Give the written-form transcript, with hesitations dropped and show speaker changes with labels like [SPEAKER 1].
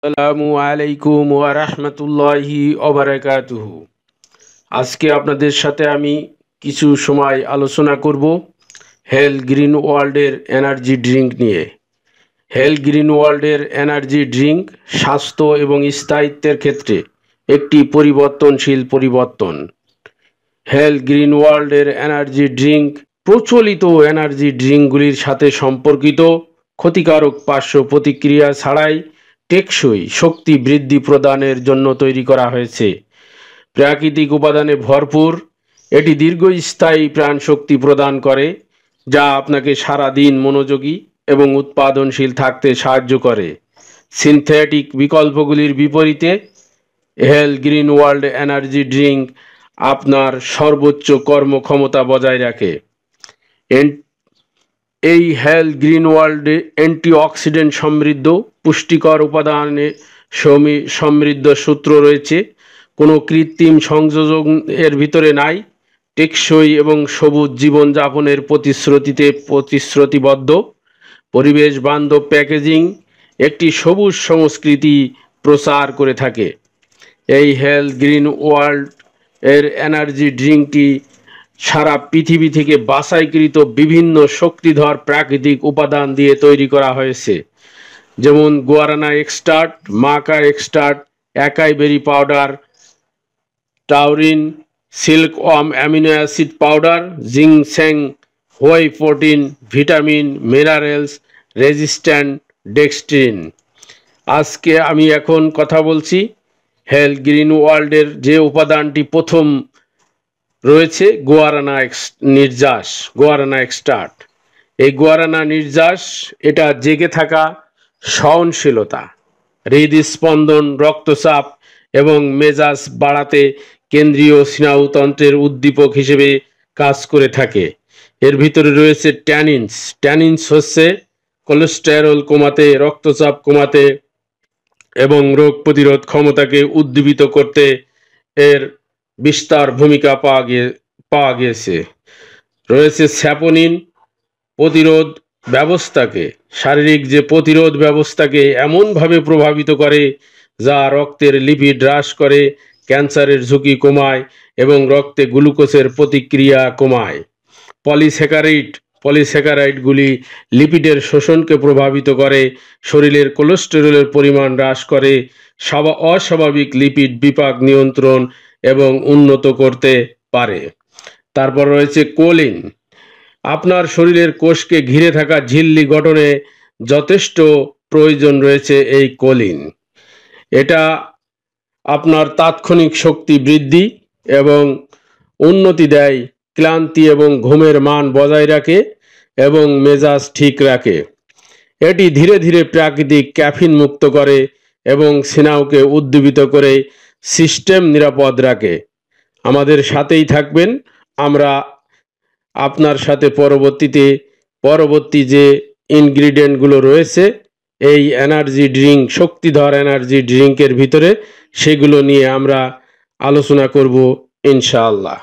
[SPEAKER 1] আসসালামু আলাইকুম ওয়া রাহমাতুল্লাহি ওয়া বারাকাতুহু। আজকে আপনাদের সাথে আমি কিছু সময় আলোচনা করব হেলথ গ্রিন ওয়ার্ল্ডের এনার্জি ড্রিঙ্ক নিয়ে। হেলথ গ্রিন ওয়ার্ল্ডের এনার্জি ড্রিঙ্ক স্বাস্থ্য এবং স্থায়িত্বের ক্ষেত্রে একটি পরিবর্তনশীল পরিবর্তন। হেলথ গ্রিন ওয়ার্ল্ডের এনার্জি ড্রিঙ্ক প্রচলিত এনার্জি ড্রিঙ্কগুলির সাথে সম্পর্কিত ক্ষতিকারক পার্শ্ব প্রতিক্রিয়া ছাড়াই টেকসই শক্তি বৃদ্ধি প্রদানের জন্য তৈরি করা হয়েছে। প্রাকৃতিক উপাদানে ভরপুর, এটি দীর্ঘস্থায়ী প্রাণশক্তি প্রদান করে যা আপনাকে সারা দিন মনোযোগী এবং উৎপাদনশীল থাকতে সাহায্য করে। সিনথেটিক বিকল্পগুলির বিপরীতে health green world energy drink আপনার সর্বোচ্চ কর্মক্ষমতা বজায় রাখে। এই হেলথ গ্রিন ওয়ার্ল্ডে অ্যান্টিঅক্সিডেন্ট সমৃদ্ধ পুষ্টিকর উপাদানে সমৃদ্ধ সূত্র রয়েছে, কোনো কৃত্রিম সংযোজন এর ভিতরে নাই। টেকসই এবং সবুজ জীবনযাপনের প্রতিশ্রুতিবদ্ধ পরিবেশ বান্ধব প্যাকেজিং একটি সবুজ সংস্কৃতি প্রচার করে থাকে। এই হেলথ গ্রিন ওয়ার্ল্ড এর এনার্জি ড্রিঙ্কটি সারা পৃথিবী থেকে বাছাইকৃত বিভিন্ন শক্তিধর প্রাকৃতিক উপাদান দিয়ে তৈরি করা হয়েছে, যেমন guarana extract, maca extract, acai berry powder, taurine, silk worm amino acid powder, ginseng, whey protein, vitamin, minerals, resistant dextrin. আজকে আমি এখন কথা বলছি হেলথ গ্রিন ওয়ার্ল্ডের যে উপাদানটি প্রথম রয়েছে, গোয়ারানা এক্সট্রাক্ট। এই গোয়ারানা নির্যাস এটা জেগে থাকা সহনশীলতা, হৃদস্পন্দন, রক্তচাপ এবং মেজাজ বাড়াতে কেন্দ্রীয় স্নায়ুতন্ত্রের উদ্দীপক হিসেবে কাজ করে থাকে। এর ভিতরে রয়েছে ট্যানিনস হচ্ছে কোলেস্টেরল কমাতে, রক্তচাপ কমাতে এবং রোগ প্রতিরোধ ক্ষমতাকে উদ্দীপিত করতে এর বিস্তার ভূমিকা পাওয়া গিয়েছে। রয়েছে স্যাপোনিন, প্রতিরোধ ব্যবস্থাকে, শারীরিক যে প্রতিরোধ ব্যবস্থাকে এমনভাবে প্রভাবিত করে যা রক্তের লিপিড হ্রাস করে, ক্যান্সারের ঝুঁকি কমায় এবং রক্তে গ্লুকোজের প্রতিক্রিয়া কমায়। পলিস্যাকারাইডগুলি লিপিডের শোষণকে প্রভাবিত করে, শরীরের কোলেস্টেরলের পরিমাণ হ্রাস করে, অস্বাভাবিক লিপিড বিপাক নিয়ন্ত্রণ এবং উন্নত করতে পারে। তারপর রয়েছে কোলিন, আপনার শরীরের কোষকে ঘিরে থাকা ঝিল্লি গঠনে যথেষ্ট প্রয়োজন রয়েছে এই কোলিন। এটা আপনার তাৎক্ষণিক শক্তি বৃদ্ধি এবং উন্নতি দেয়, ক্লান্তি এবং ঘুমের মান বজায় রাখে এবং মেজাজ ঠিক রাখে। এটি ধীরে ধীরে প্রাকৃতিক ক্যাফিন মুক্ত করে এবং স্নায়ুকে উদ্দীপিত করে সিস্টেম নিরাপদ রাখে। আমাদের সাথেই থাকবেন, আমরা আপনার সাথে পরবর্তী যে ইনগ্রিডিয়েন্টগুলো রয়েছে এই এনার্জি ড্রিঙ্ক, শক্তিধর এনার্জি ড্রিঙ্কের ভিতরে, সেগুলো নিয়ে আমরা আলোচনা করব ইনশাআল্লাহ।